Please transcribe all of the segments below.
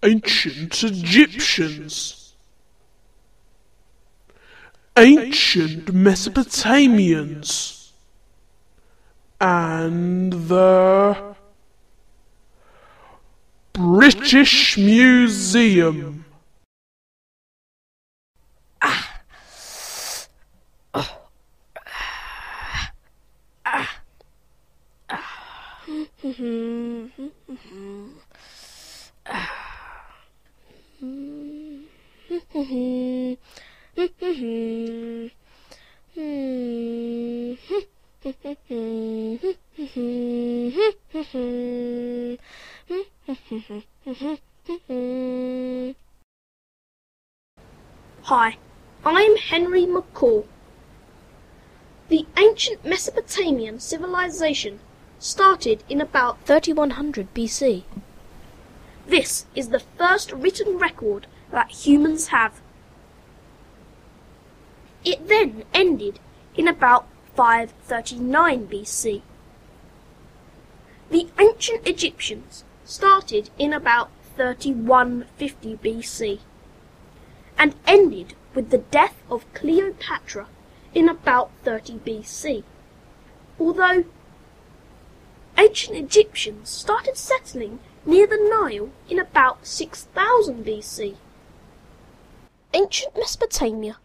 Ancient Egyptians, ancient Mesopotamians, and the British Museum. Hi, I'm Henry McCall. The ancient Mesopotamian civilization started in about 3100 BC. This is the first written record that humans have. It then ended in about 539 BC. The ancient Egyptians started in about 3150 BC and ended with the death of Cleopatra in about 30 BC, although ancient Egyptians started settling near the Nile in about 6000 BC. Ancient Mesopotamia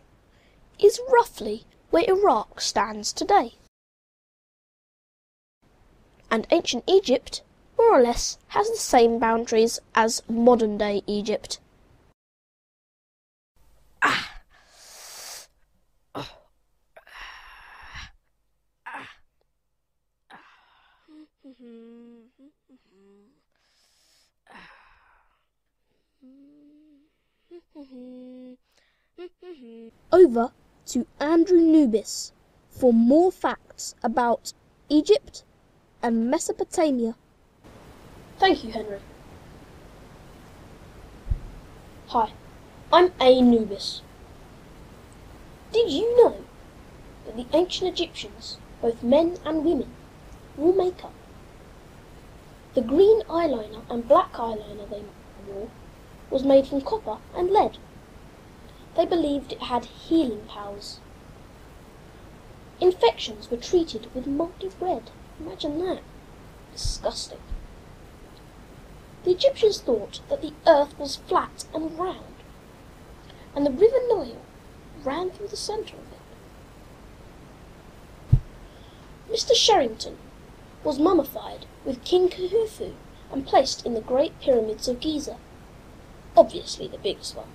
is roughly where Iraq stands today. And ancient Egypt, more or less, has the same boundaries as modern-day Egypt. Over to Andrew Nubis for more facts about Egypt and Mesopotamia. Thank you, Henry. Hi, I'm A. Nubis. Did you know that the ancient Egyptians, both men and women, wore makeup? The green eyeliner and black eyeliner they wore was made from copper and lead. They believed it had healing powers. Infections were treated with moldy bread. Imagine that. Disgusting. The Egyptians thought that the earth was flat and round, and the river Nile ran through the centre of it. Mr. Sherrington was mummified with King Khufu and placed in the Great Pyramids of Giza, obviously the biggest one.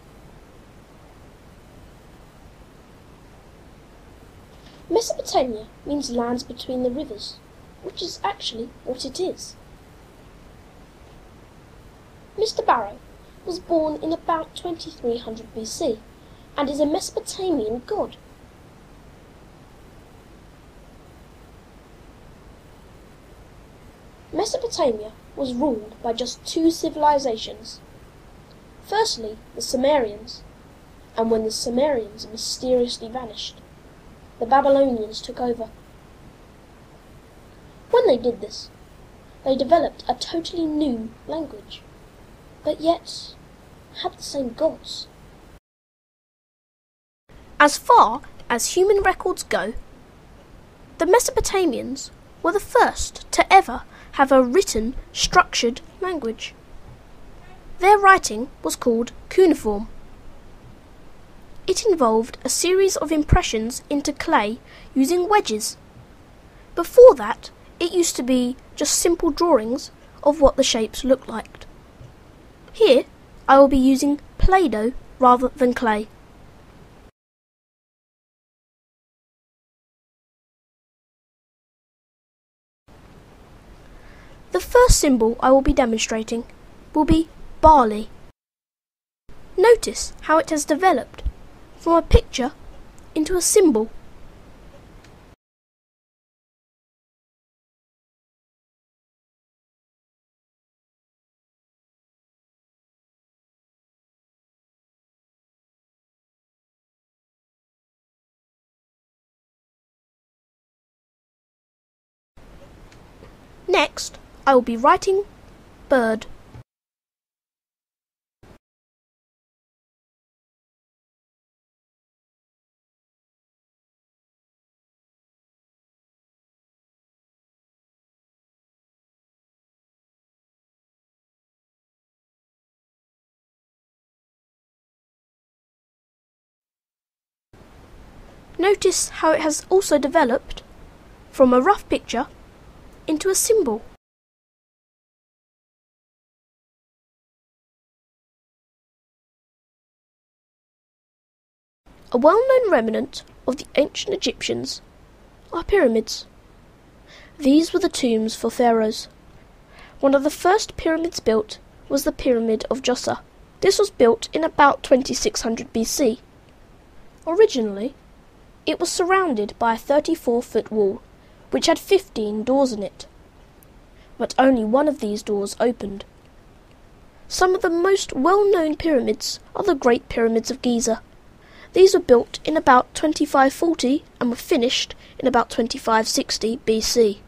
Mesopotamia means lands between the rivers, which is actually what it is. Mr. Barrow was born in about 2300 BC and is a Mesopotamian god. Mesopotamia was ruled by just two civilizations. Firstly, the Sumerians, and when the Sumerians mysteriously vanished, the Babylonians took over. When they did this, they developed a totally new language, but yet had the same gods. As far as human records go, the Mesopotamians were the first to ever have a written, structured language. Their writing was called cuneiform. It involved a series of impressions into clay using wedges. Before that, it used to be just simple drawings of what the shapes looked like. Here, I will be using Play-Doh rather than clay. The first symbol I will be demonstrating will be barley. Notice how it has developed from a picture into a symbol. Next, I will be writing bird. Notice how it has also developed from a rough picture into a symbol. A well-known remnant of the ancient Egyptians are pyramids. These were the tombs for pharaohs. One of the first pyramids built was the Pyramid of Djoser. This was built in about 2600 BC. Originally, it was surrounded by a 34-foot wall, which had 15 doors in it. But only one of these doors opened. Some of the most well-known pyramids are the Great Pyramids of Giza. These were built in about 2540 and were finished in about 2560 BC.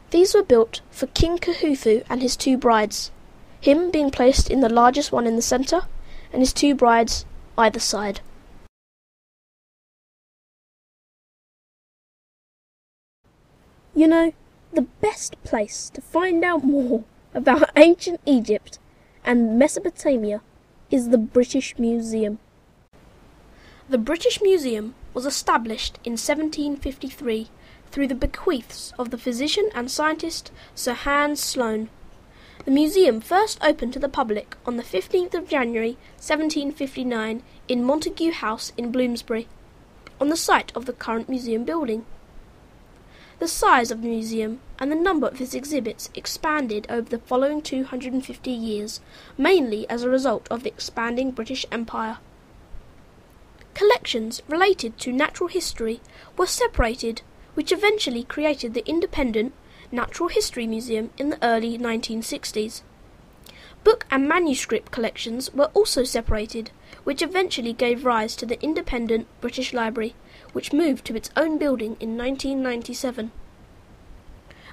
These were built for King Khufu and his two brides, him being placed in the largest one in the centre, and his two brides either side. You know, the best place to find out more about ancient Egypt and Mesopotamia is the British Museum. The British Museum was established in 1753 through the bequests of the physician and scientist Sir Hans Sloane. The museum first opened to the public on the 15th of January 1759 in Montague House in Bloomsbury, on the site of the current museum building. The size of the museum and the number of its exhibits expanded over the following 250 years, mainly as a result of the expanding British Empire. Collections related to natural history were separated, which eventually created the independent Natural History Museum in the early 1960s. Book and manuscript collections were also separated, which eventually gave rise to the independent British Library, which moved to its own building in 1997.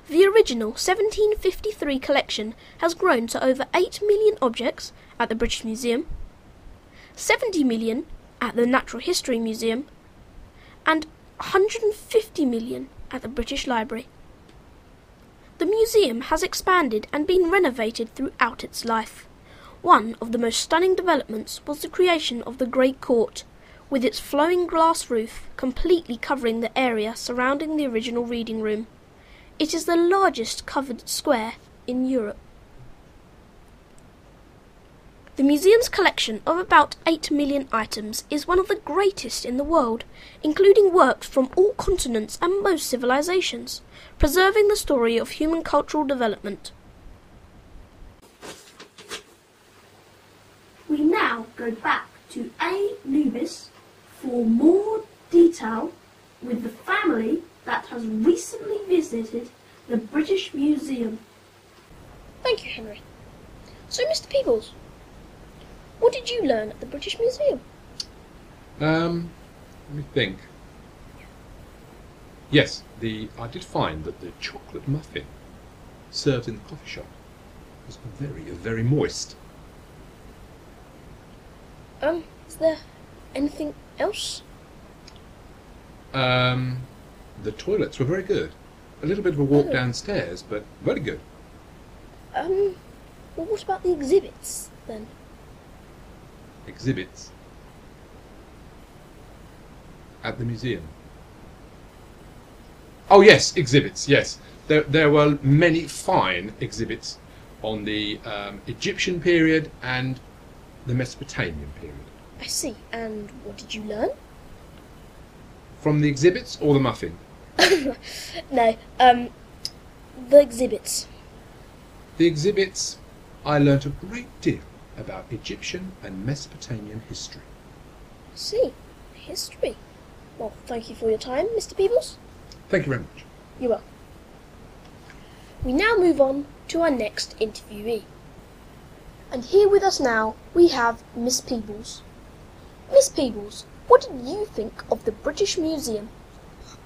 The original 1753 collection has grown to over 8 million objects at the British Museum, 70 million at the Natural History Museum, and 150 million at the British Library. The museum has expanded and been renovated throughout its life. One of the most stunning developments was the creation of the Great Court, with its flowing glass roof completely covering the area surrounding the original reading room. It is the largest covered square in Europe. The museum's collection of about 8 million items is one of the greatest in the world, including works from all continents and most civilizations, preserving the story of human cultural development. We now go back to Anubis for more detail with the family that has recently visited the British Museum. Thank you, Henry. So, Mr. Peebles, what did you learn at the British Museum? Let me think. Yes, I did find that the chocolate muffin served in the coffee shop was very moist. Is there anything else? The toilets were very good. A little bit of a walk downstairs, but very good. Well, what about the exhibits, then? Exhibits at the museum. Oh yes, exhibits, yes. There were many fine exhibits on the Egyptian period and the Mesopotamian period. I see. And what did you learn? From the exhibits or the muffin? No, the exhibits. The exhibits, I learnt a great deal about Egyptian and Mesopotamian history. I see. History. Well, thank you for your time, Mr. Peebles. Thank you very much. You're welcome. We now move on to our next interviewee. And here with us now we have Miss Peebles. Miss Peebles, what did you think of the British Museum?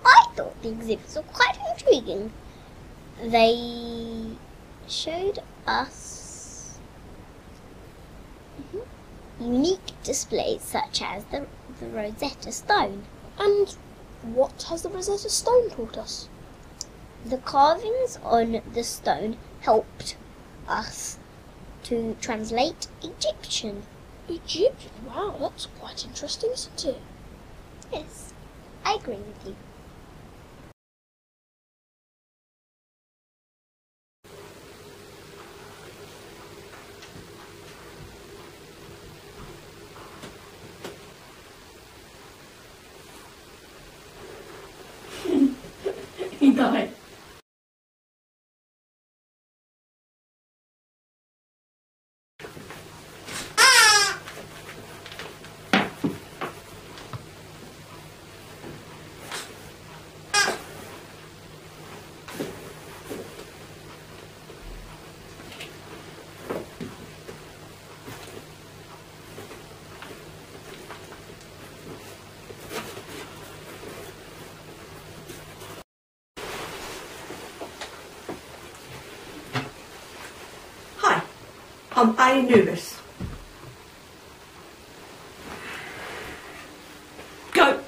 I thought the exhibits were quite intriguing. They showed us unique displays such as the Rosetta Stone. And what has the Rosetta Stone taught us? The carvings on the stone helped us to translate Egyptian. Egyptian? Wow, that's quite interesting, isn't it? Yes. I agree with you. He died. Hi, I'm Anubis. Go.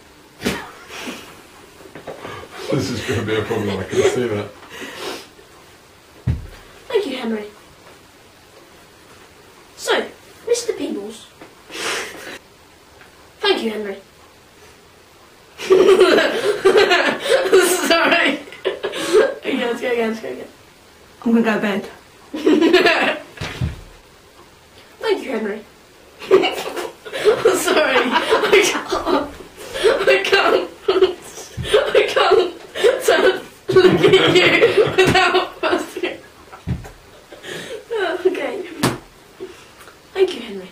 This is going to be a problem, I can see that. Thank you, Henry. So, Mr. Peebles. Thank you, Henry. Sorry. Okay, let's go again. I'm gonna go to bed. Thank you, Henry. Sorry. I can't look at you without fussing. Okay. Thank you, Henry.